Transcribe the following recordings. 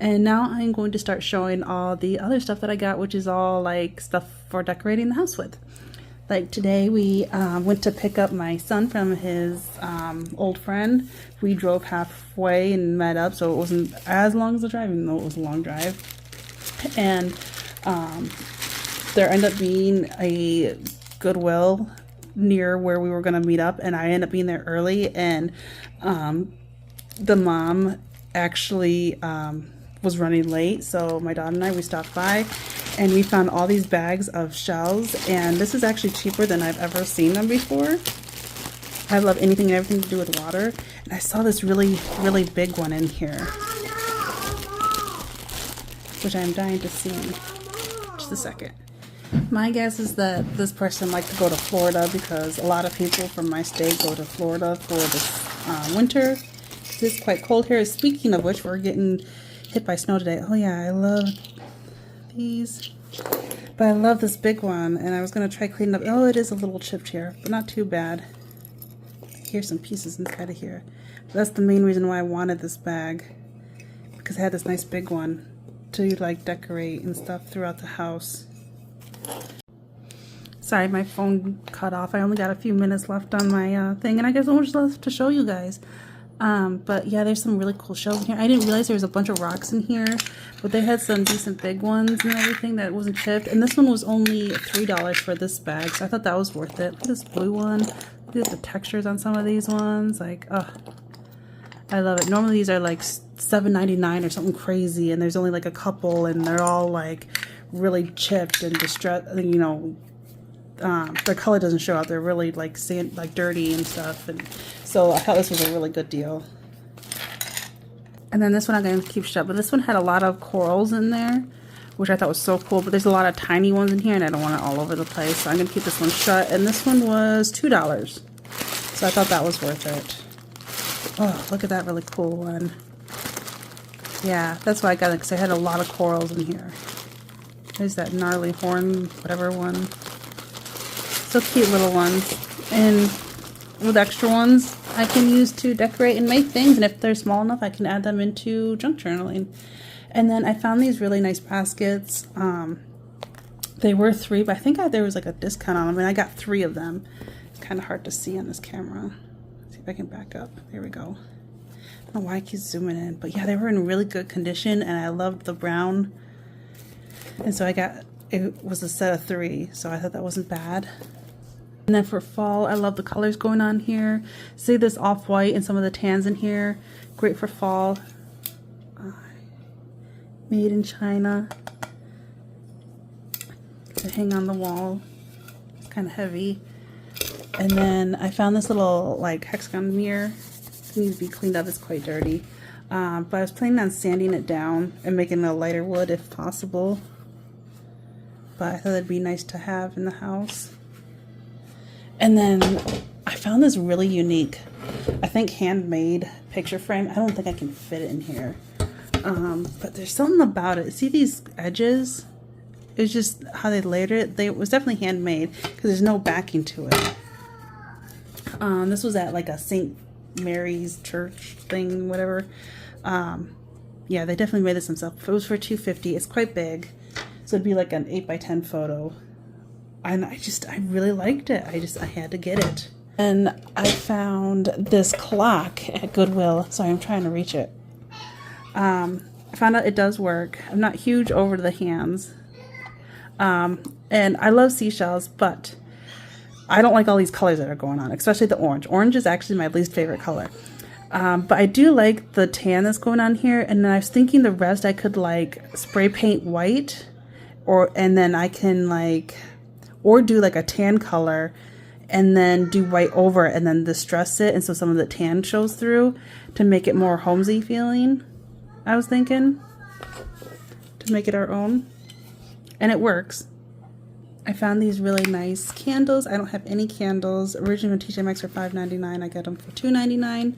And now I'm going to start showing all the other stuff that I got, which is all like stuff for decorating the house with. Like today we went to pick up my son from his old friend. We drove halfway and met up, so it wasn't as long as the drive, even though it was a long drive. And there ended up being a Goodwill near where we were going to meet up, and I ended up being there early, and the mom actually was running late, so my daughter and I, we stopped by and we found all these bags of shells, and this is actually cheaper than I've ever seen them before. I love anything and everything to do with water, and I saw this really big one in here, which I'm dying to see. Just a second. My guess is that this person liked to go to Florida, because a lot of people from my state go to Florida for this winter. It's quite cold here. Speaking of which, we're getting hit by snow today. Oh yeah, I love these, but I love this big one, and I was going to try cleaning up. Oh, it is a little chipped here, but not too bad. Here's some pieces inside of here. But that's the main reason why I wanted this bag, because I had this nice big one to like decorate and stuff throughout the house. Sorry, my phone cut off. I only got a few minutes left on my thing, and I guess I was left to show you guys. But yeah, there's some really cool shells in here. I didn't realize there was a bunch of rocks in here, but they had some decent big ones and everything that wasn't chipped. And this one was only $3 for this bag, so I thought that was worth it. Look at this blue one. Look at the textures on some of these ones. Like, oh, I love it. Normally these are like $7.99 or something crazy, and there's only like a couple, and they're all like really chipped and distressed. You know, their color doesn't show out. They're really like sand, like dirty and stuff. And so I thought this was a really good deal. And then this one I'm going to keep shut, but this one had a lot of corals in there, which I thought was so cool. But there's a lot of tiny ones in here, and I don't want it all over the place, so I'm going to keep this one shut. And this one was $2, so I thought that was worth it. Oh, look at that really cool one. Yeah, that's why I got it, because I had a lot of corals in here. There's that gnarly horn, whatever one. So cute little ones. And with extra ones, I can use to decorate and make things. And if they're small enough, I can add them into junk journaling. And then I found these really nice baskets. They were $3, but I think there was like a discount on them, and I got 3 of them. It's kind of hard to see on this camera. Let's see if I can back up. There we go. I don't know why I keep zooming in, but yeah, they were in really good condition, and I loved the brown. And so it was a set of 3, so I thought that wasn't bad. And then for fall, I love the colors going on here. See this off-white and some of the tans in here. Great for fall. Made in China. To hang on the wall. It's kind of heavy. And then I found this little like hexagon mirror. It needs to be cleaned up. It's quite dirty. But I was planning on sanding it down and making it a lighter wood if possible. But I thought it'd be nice to have in the house. And then I found this really unique, I think handmade picture frame. I don't think I can fit it in here. But there's something about it. See these edges? It's just how they layered it. It was definitely handmade, because there's no backing to it. This was at like a St. Mary's church thing, whatever. Yeah, they definitely made this themselves. It was for $2.50. It's quite big. So it'd be like an 8x10 photo. And I really liked it. I had to get it. And I found this clock at Goodwill. Sorry, I'm trying to reach it. I found out it does work. I'm not huge over the hands. And I love seashells, but I don't like all these colors that are going on, especially the orange. Orange is actually my least favorite color. But I do like the tan that's going on here. And then I was thinking the rest I could like spray paint white, and then I can like, or do like a tan color and then do white over it and then distress it, and so some of the tan shows through to make it more homey feeling. I was thinking to make it our own, and it works. I found these really nice candles. I don't have any candles. Originally when TJ Maxx for $5.99, I got them for $2.99.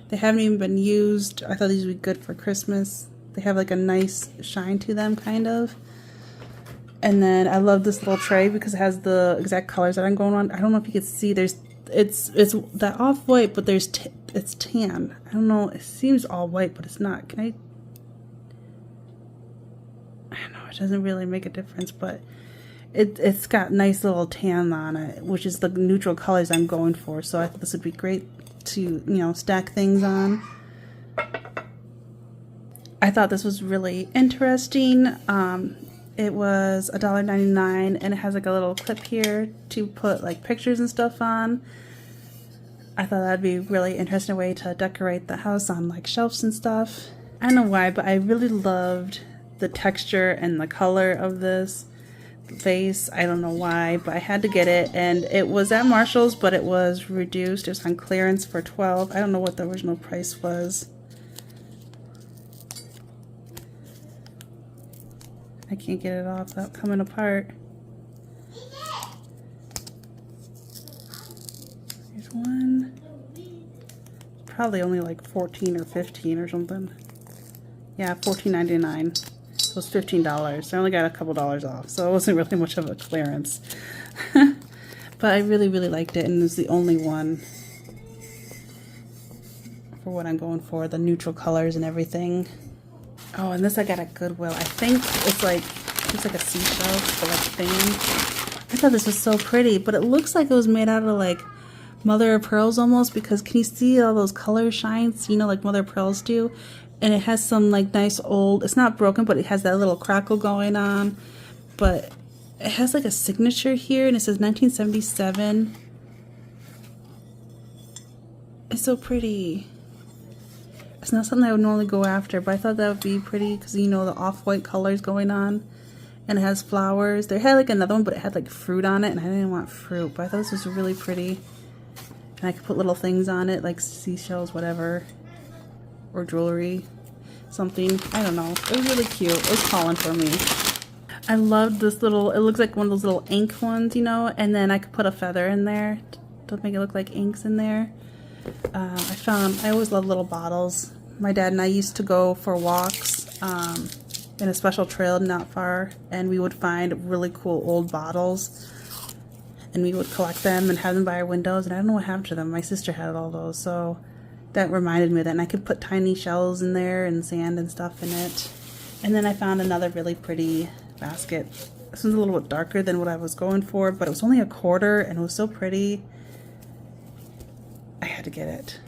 They haven't even been used. I thought these would be good for Christmas. They have like a nice shine to them, kind of. And then I love this little tray because it has the exact colors that I'm going on. I don't know if you can see. It's that off white, but it's tan. I don't know. It seems all white, but it's not. Can I I don't know, it doesn't really make a difference, but it's got nice little tan on it, which is the neutral colors I'm going for. So I thought this would be great to, you know, stack things on. I thought this was really interesting. It was $1.99, and it has like a little clip here to put like pictures and stuff on. I thought that'd be a really interesting way to decorate the house on like shelves and stuff. I don't know why, but I really loved the texture and the color of this vase. I don't know why, but I had to get it, and it was at Marshall's, but it was reduced. It was on clearance for $12. I don't know what the original price was. I can't get it off without coming apart. Here's one. Probably only like 14 or 15 or something. Yeah, $14.99. So it was $15. I only got a couple dollars off, so it wasn't really much of a clearance. But I really, really liked it, and it was the only one for what I'm going for, the neutral colors and everything. Oh, and this I got at Goodwill. I think it's like a seashell, but like fan. I thought this was so pretty, but it looks like it was made out of like mother of pearls almost, because can you see all those color shines, you know, like mother of pearls do? And it has some like nice old, it's not broken, but it has that little crackle going on. But it has like a signature here, and it says 1977. It's so pretty. It's not something I would normally go after, but I thought that would be pretty because, you know, the off-white colors going on. And it has flowers. They had like another one, but it had like fruit on it, and I didn't want fruit. But I thought this was really pretty. And I could put little things on it, like seashells, whatever. Or jewelry. Something. I don't know. It was really cute. It was calling for me. I loved this little, it looks like one of those little ink ones, you know. And then I could put a feather in there to make it look like inks in there. I always love little bottles. My dad and I used to go for walks in a special trail not far, and we would find really cool old bottles, and we would collect them and have them by our windows, and I don't know what happened to them. My sister had all those, so that reminded me of that, and I could put tiny shells in there and sand and stuff in it. And then I found another really pretty basket. This was a little bit darker than what I was going for, but it was only $1/4, and it was so pretty. I had to get it.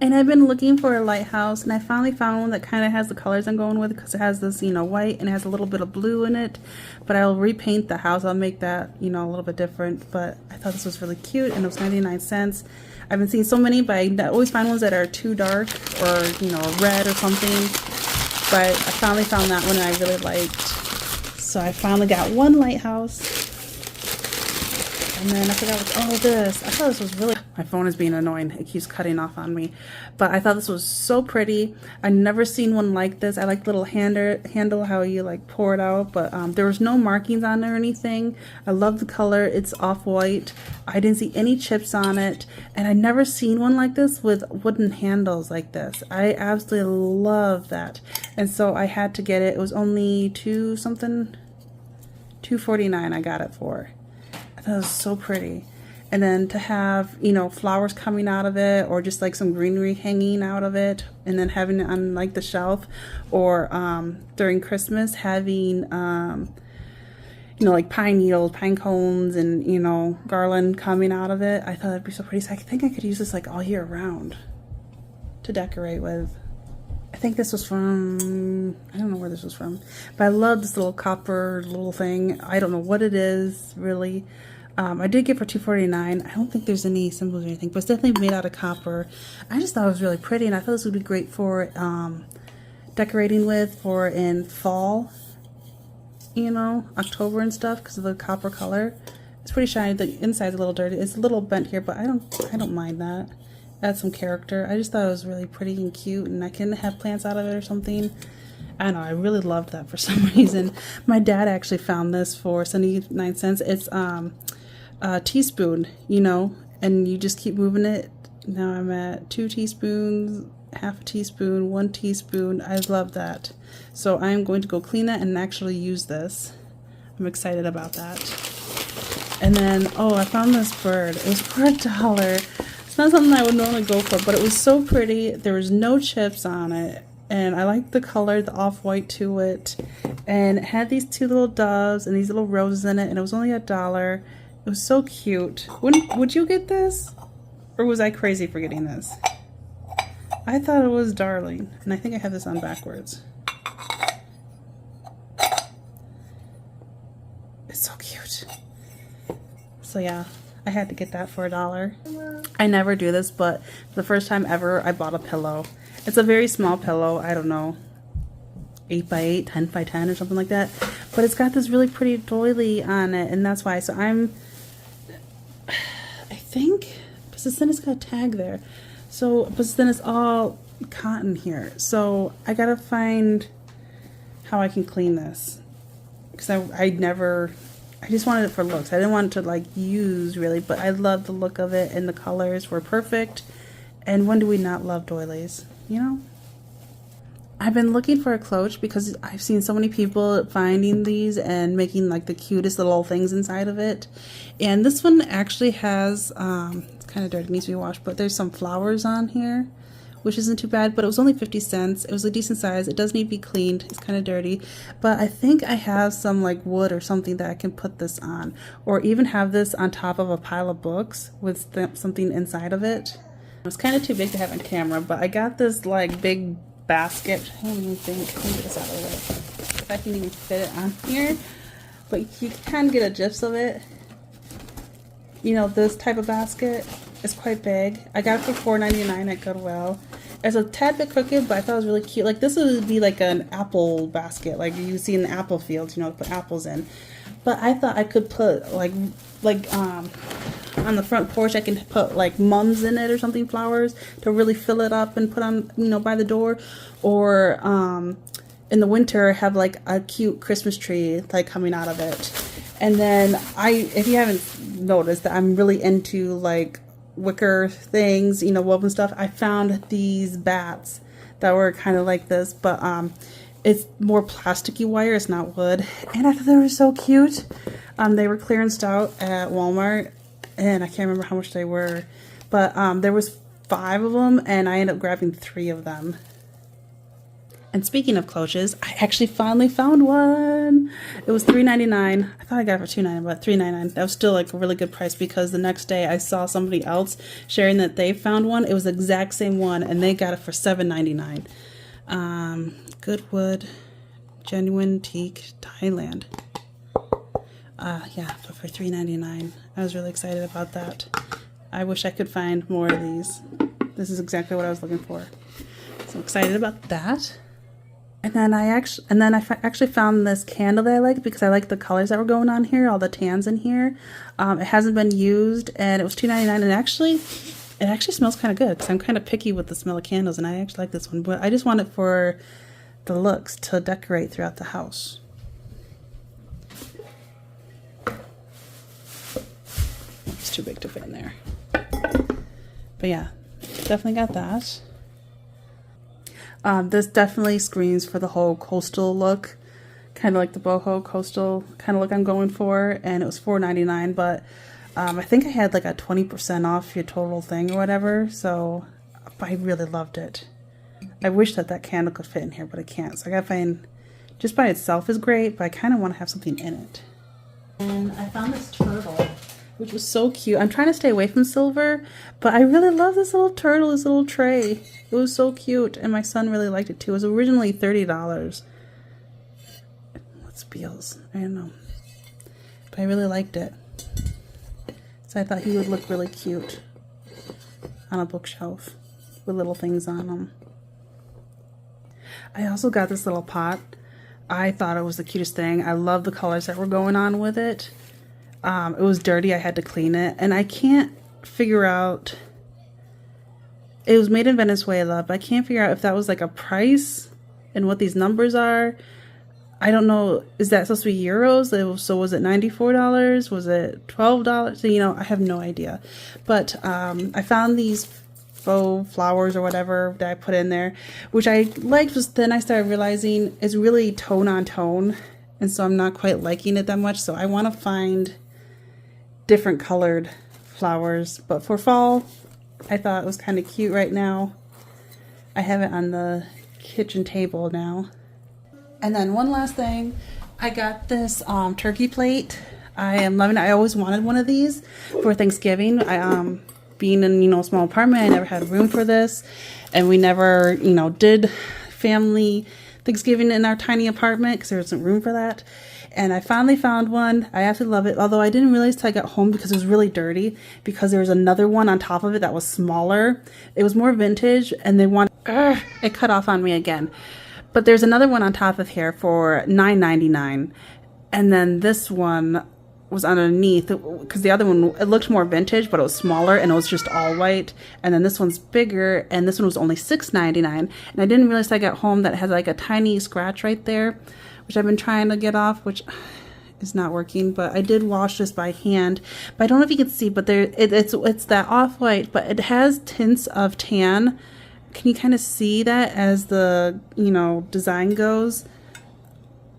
And I've been looking for a lighthouse, and I finally found one that kind of has the colors I'm going with, because it has this, you know, white, and it has a little bit of blue in it. But I'll repaint the house. I'll make that, you know, a little bit different. But I thought this was really cute, and it was 99 cents. I've been seeing so many, but I always find ones that are too dark or, you know, red or something. But I finally found that one, and I really liked. So I finally got one lighthouse. And then I forgot what, oh, this. I thought this was really, my phone is being annoying. It keeps cutting off on me. But I thought this was so pretty. I've never seen one like this. I like the little handle, how you like pour it out. But there was no markings on it or anything. I love the color. It's off-white. I didn't see any chips on it. And I've never seen one like this with wooden handles like this. I absolutely love that. And so I had to get it. It was only $2.49 I got it for. That was so pretty. And then to have, you know, flowers coming out of it, or just like some greenery hanging out of it, and then having it on like the shelf, or during Christmas having, you know, like pine needles, pine cones, and, you know, garland coming out of it. I thought it'd be so pretty. So I think I could use this like all year round to decorate with. I think this was from, I don't know where this was from, but I love this little copper little thing. I don't know what it is really. I did get it for $2.49. I don't think there's any symbols or anything, but it's definitely made out of copper. I just thought it was really pretty, and I thought this would be great for decorating with for in fall, you know, October and stuff, because of the copper color. It's pretty shiny. The inside's a little dirty. It's a little bent here, but I don't mind that. Add some character. I just thought it was really pretty and cute, and I can have plants out of it or something. I don't know, I really loved that for some reason. My dad actually found this for 79 cents. It's a teaspoon, you know, and you just keep moving it. Now I'm at 2 teaspoons, half a teaspoon, 1 teaspoon. I love that. So I'm going to go clean that and actually use this. I'm excited about that. And then, oh, I found this bird. It was for $1. It's not something I would normally go for, but it was so pretty. There was no chips on it. and I liked the color, the off-white to it, and it had these two little doves and these little roses in it, and it was only $1. It was so cute. Would you get this? Or was I crazy for getting this? I thought it was darling, and I think I have this on backwards. It's so cute. So yeah, I had to get that for $1. I never do this, but for the first time ever, I bought a pillow. It's a very small pillow, I don't know, 8 by 8, 10 by 10 or something like that. But it's got this really pretty doily on it, and that's why. So I think, because then it's got a tag there. So, but then it's all cotton here. So I gotta find how I can clean this. Because I just wanted it for looks. I didn't want it to like use really, but I love the look of it and the colors were perfect. And when do we not love doilies, you know? I've been looking for a cloche because I've seen so many people finding these and making like the cutest little things inside of it. And this one actually has, it's kind of dirty, it needs to be washed, but there's some flowers on here, which isn't too bad, but it was only 50 cents. It was a decent size. It does need to be cleaned. It's kind of dirty, but I think I have some like wood or something that I can put this on, or even have this on top of a pile of books with something inside of it. It's kind of too big to have on camera, but I got this like big basket. I don't even think, let me get this out of the way, if I can even fit it on here, but you can kind of get a gist of it. You know, this type of basket is quite big. I got it for $4.99 at Goodwill. It's a tad bit crooked, but I thought it was really cute. Like this would be like an apple basket, like you see in the apple fields, you know, to put apples in. But I thought I could put like on the front porch, I can put like mums in it or something, flowers, to really fill it up and put on, you know, by the door. Or in the winter, have like a cute Christmas tree like coming out of it. And then if you haven't noticed, that I'm really into like wicker things, you know, woven stuff. I found these bats that were kind of like this, but it's more plasticky wire, it's not wood, and I thought they were so cute. They were clearanced out at Walmart, and I can't remember how much they were, but there was 5 of them, and I ended up grabbing 3 of them. And speaking of cloches, I actually finally found one. It was $3.99. I thought I got it for $2.99, but $3.99. That was still like a really good price, because the next day I saw somebody else sharing that they found one. It was the exact same one, and they got it for $7.99. Goodwood, genuine teak, Thailand. Yeah, but for $3.99. I was really excited about that. I wish I could find more of these. This is exactly what I was looking for. So excited about that. And then I actually found this candle that I like, because I like the colors that were going on here, all the tans in here. It hasn't been used, and it was $2.99, and it actually smells kind of good, because I'm kind of picky with the smell of candles, and I actually like this one, but I just want it for the looks, to decorate throughout the house. It's too big to fit in there. But yeah, definitely got that. This definitely screams for the whole coastal look, kind of like the boho coastal kind of look I'm going for, and it was $4.99, but I think I had like a 20% off your total thing or whatever, so I really loved it. I wish that candle could fit in here, but it can't, so I gotta find, just by itself is great, but I kind of want to have something in it. And I found this turtle, which was so cute. I'm trying to stay away from silver, but I really love this little turtle, this little tray. It was so cute, and my son really liked it too. It was originally $30. What's Beals? I don't know. But I really liked it. So I thought he would look really cute on a bookshelf with little things on them. I also got this little pot. I thought it was the cutest thing. I love the colors that were going on with it. It was dirty. I had to clean it, and I can't figure out. It was made in Venezuela, but I can't figure out if that was like a price and what these numbers are. I don't know. Is that supposed to be euros? So was it $94? Was it $12? So, you know, I have no idea. But I found these faux flowers or whatever that I put in there, which I liked. Was then I started realizing it's really tone on tone, and so I'm not quite liking it that much. So I want to find different colored flowers, but for fall I thought it was kind of cute right now. I have it on the kitchen table now. And then one last thing, I got this turkey plate. I am loving it. I always wanted one of these for Thanksgiving. Being in, a small apartment, I never had room for this. And we never, did family Thanksgiving in our tiny apartment because there wasn't room for that. And I finally found one. I absolutely love it. Although I didn't realize till I got home because it was really dirty, because there was another one on top of it that was smaller. It was more vintage, and it cut off on me again. But there's another one on top of here for $9.99. And then this one was underneath, because the other one, it looked more vintage, but it was smaller and it was just all white. And then this one's bigger, and this one was only $6.99. And I didn't realize till I got home that it has like a tiny scratch right there, which I've been trying to get off, which is not working. But I did wash this by hand. But I don't know if you can see, but it's that off-white, but it has tints of tan. Can you kind of see that as the, design goes?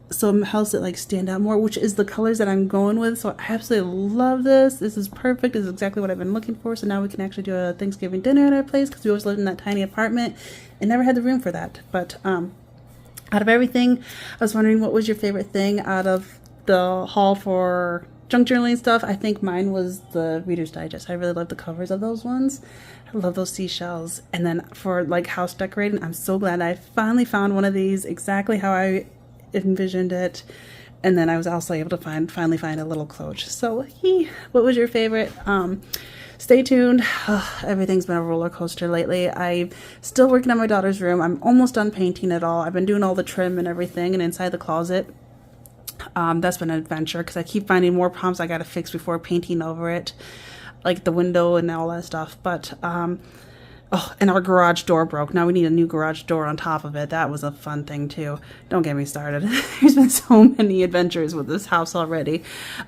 So it helps it like stand out more, which is the colors that I'm going with. So I absolutely love this. This is perfect. This is exactly what I've been looking for. So now we can actually do a Thanksgiving dinner at our place, because we always lived in that tiny apartment and never had the room for that. But out of everything, I was wondering, what was your favorite thing out of the haul for junk journaling stuff? I think mine was the Reader's Digest. I really love the covers of those ones. I love those seashells. And then for like house decorating, I'm so glad I finally found one of these exactly how I envisioned it. And then I was also able to finally find a little cloche. So what was your favorite? Stay tuned. Everything's been a roller coaster lately. I'm still working on my daughter's room. I'm almost done painting it all. I've been doing all the trim and everything, and inside the closet. That's been an adventure, because I keep finding more problems I gotta fix before painting over it, like the window and all that stuff. But and our garage door broke. Now we need a new garage door on top of it. That was a fun thing too. Don't get me started. There's been so many adventures with this house already.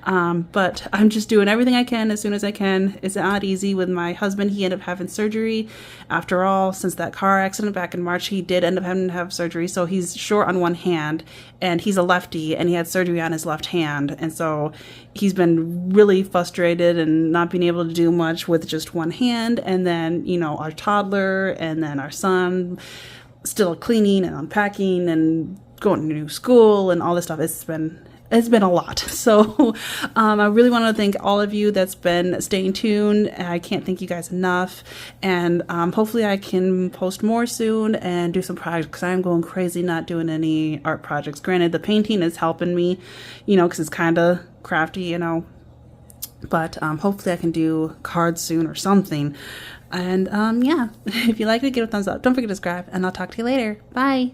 But I'm just doing everything I can as soon as I can. It's not easy with my husband. He ended up having surgery. After all, since that car accident back in March, he did end up having to have surgery. So he's short on one hand, and he's a lefty, and he had surgery on his left hand. And so he's been really frustrated and not being able to do much with just one hand. And then, our toddler, and then our son still cleaning and unpacking and going to new school and all this stuff. It's been a lot. So I really want to thank all of you that's been staying tuned. I can't thank you guys enough. And hopefully I can post more soon and do some projects, because I'm going crazy not doing any art projects. Granted, the painting is helping me, because it's kind of crafty, but hopefully I can do cards soon or something. And if you like it, give it a thumbs up. Don't forget to subscribe, and I'll talk to you later. Bye.